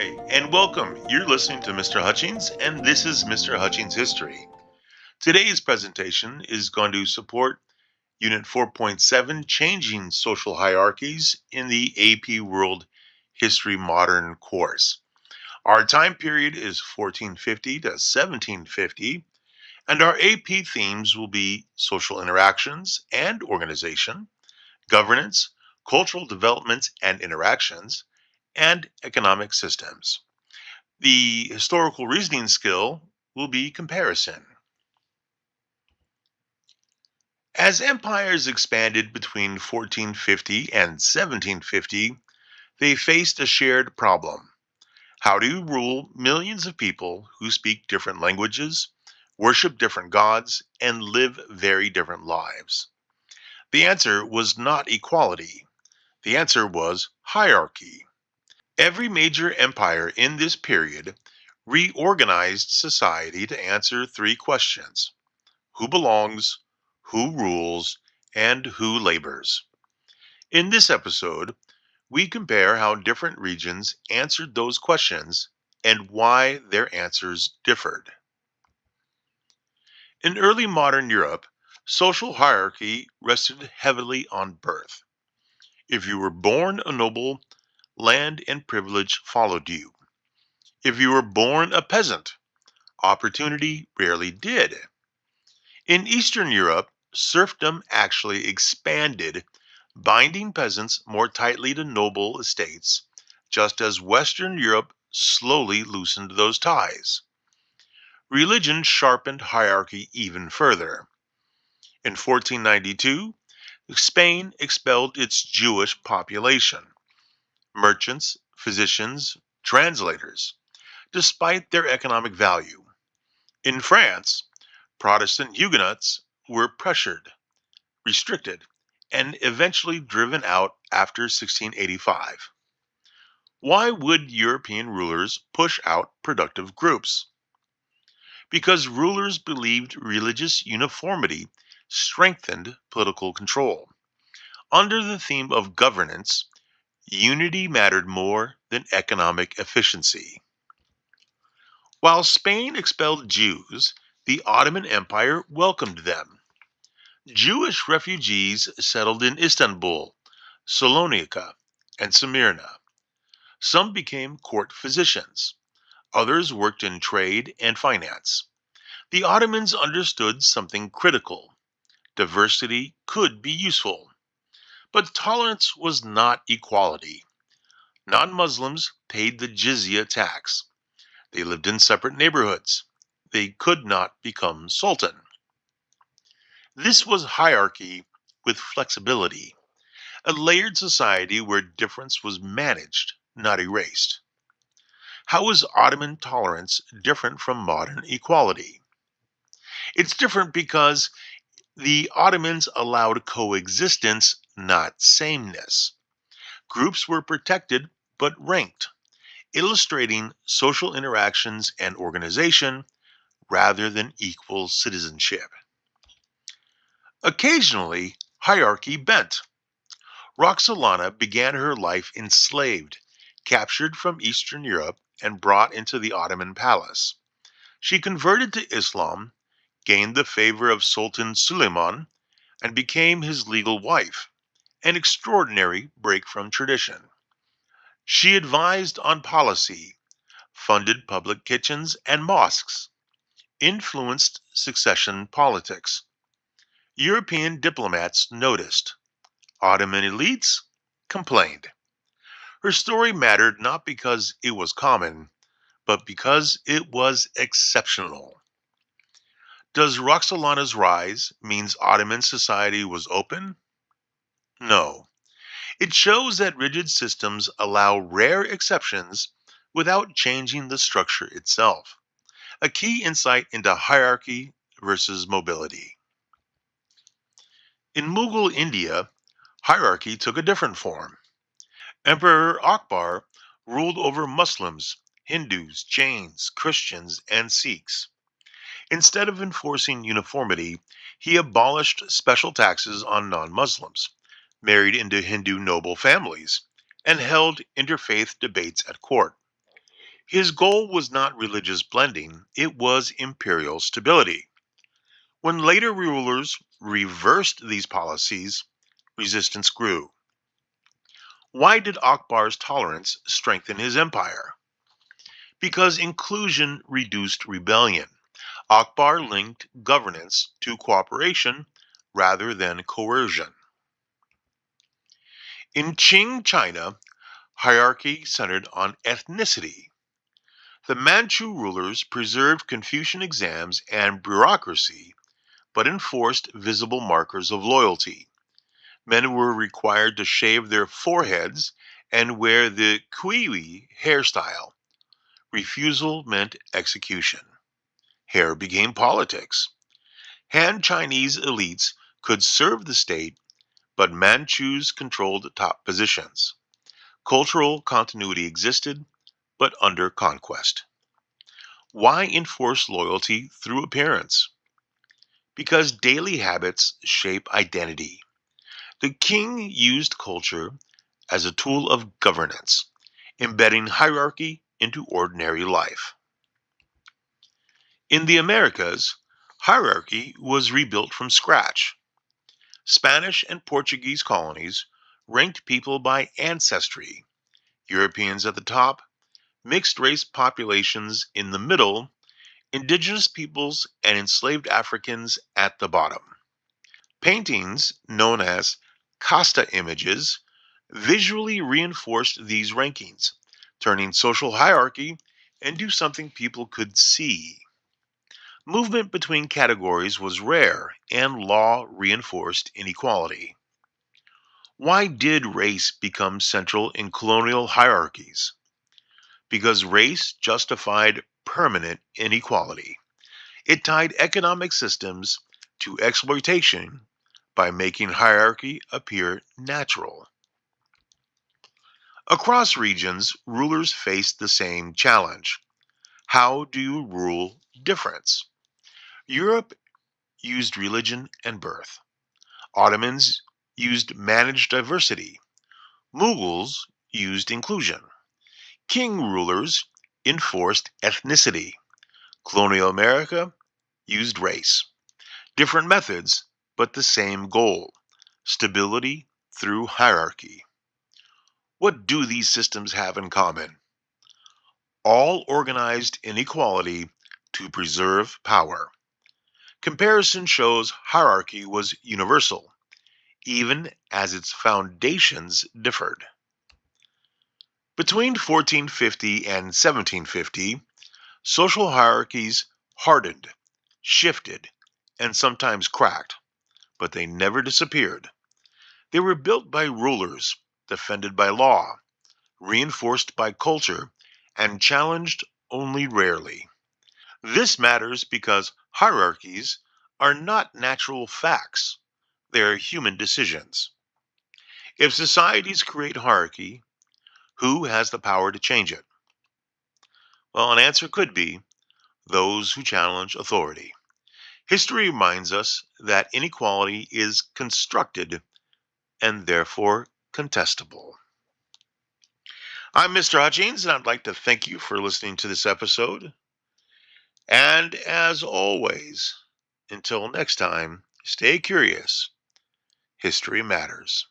Hi, and welcome. You're listening to Mr. Hutchings, and this is Mr. Hutchings History. Today's presentation is going to support Unit 4.7 Changing Social Hierarchies in the AP World History Modern course. Our time period is 1450 to 1750, and our AP themes will be social interactions and organization, governance, cultural developments and interactions, and economic systems. The historical reasoning skill will be comparison. As empires expanded between 1450 and 1750, they faced a shared problem. How do you rule millions of people who speak different languages, worship different gods, and live very different lives? The answer was not equality. The answer was hierarchy. Every major empire in this period reorganized society to answer three questions: who belongs, who rules, and who labors. In this episode, we compare how different regions answered those questions and why their answers differed. In early modern Europe, social hierarchy rested heavily on birth. If you were born a noble, land and privilege followed you. If you were born a peasant, opportunity rarely did. In Eastern Europe, serfdom actually expanded, binding peasants more tightly to noble estates, just as Western Europe slowly loosened those ties. Religion sharpened hierarchy even further. In 1492, Spain expelled its Jewish population, merchants, physicians, translators, despite their economic value. In France, Protestant Huguenots were pressured, restricted, and eventually driven out after 1685. Why would European rulers push out productive groups? Because rulers believed religious uniformity strengthened political control. Under the theme of governance, unity mattered more than economic efficiency. While Spain expelled Jews, the Ottoman Empire welcomed them. Jewish refugees settled in Istanbul, Salonika, and Smyrna. Some became court physicians. Others worked in trade and finance. The Ottomans understood something critical: diversity could be useful. But tolerance was not equality. Non Muslims paid the jizya tax. They lived in separate neighborhoods. They could not become sultan. This was hierarchy with flexibility, a layered society where difference was managed, not erased. How is Ottoman tolerance different from modern equality? It's different because the Ottomans allowed coexistence, not sameness. Groups were protected but ranked, illustrating social interactions and organization rather than equal citizenship. Occasionally, hierarchy bent. Roxelana began her life enslaved, captured from Eastern Europe and brought into the Ottoman palace. She converted to Islam, gained the favor of Sultan Suleiman, and became his legal wife, an extraordinary break from tradition. She advised on policy, funded public kitchens and mosques, influenced succession politics. European diplomats noticed. Ottoman elites complained. Her story mattered not because it was common, but because it was exceptional. Does Roxolana's rise means Ottoman society was open? No. It shows that rigid systems allow rare exceptions without changing the structure itself. A key insight into hierarchy versus mobility. In Mughal India, hierarchy took a different form. Emperor Akbar ruled over Muslims, Hindus, Jains, Christians, and Sikhs. Instead of enforcing uniformity, he abolished special taxes on non Muslims, married into Hindu noble families, and held interfaith debates at court. His goal was not religious blending, it was imperial stability. When later rulers reversed these policies, resistance grew. Why did Akbar's tolerance strengthen his empire? Because inclusion reduced rebellion. Akbar linked governance to cooperation rather than coercion. In Qing China, hierarchy centered on ethnicity. The Manchu rulers preserved Confucian exams and bureaucracy, but enforced visible markers of loyalty. Men were required to shave their foreheads and wear the kiwi hairstyle. Refusal meant execution. Hair became politics. Han Chinese elites could serve the state, but Manchus controlled top positions. Cultural continuity existed, but under conquest. Why enforce loyalty through appearance? Because daily habits shape identity. The king used culture as a tool of governance, embedding hierarchy into ordinary life. In the Americas, hierarchy was rebuilt from scratch. Spanish and Portuguese colonies ranked people by ancestry, Europeans at the top, mixed race populations in the middle, indigenous peoples and enslaved Africans at the bottom. Paintings, known as casta images, visually reinforced these rankings, turning social hierarchy into something people could see. Movement between categories was rare, and law reinforced inequality. Why did race become central in colonial hierarchies? Because race justified permanent inequality. It tied economic systems to exploitation by making hierarchy appear natural. Across regions, rulers faced the same challenge. How do you rule difference? Europe used religion and birth. Ottomans used managed diversity. Mughals used inclusion. King rulers enforced ethnicity. Colonial America used race. Different methods, but the same goal: stability through hierarchy. What do these systems have in common? All organized inequality to preserve power. Comparison shows hierarchy was universal, even as its foundations differed. Between 1450 and 1750, social hierarchies hardened, shifted, and sometimes cracked, but they never disappeared. They were built by rulers, defended by law, reinforced by culture, and challenged only rarely. This matters because hierarchies are not natural facts, they are human decisions. If societies create hierarchy, who has the power to change it? Well, an answer could be those who challenge authority. History reminds us that inequality is constructed and therefore contestable. I'm Mr. Hutchings, and I'd like to thank you for listening to this episode. And as always, until next time, stay curious. History matters.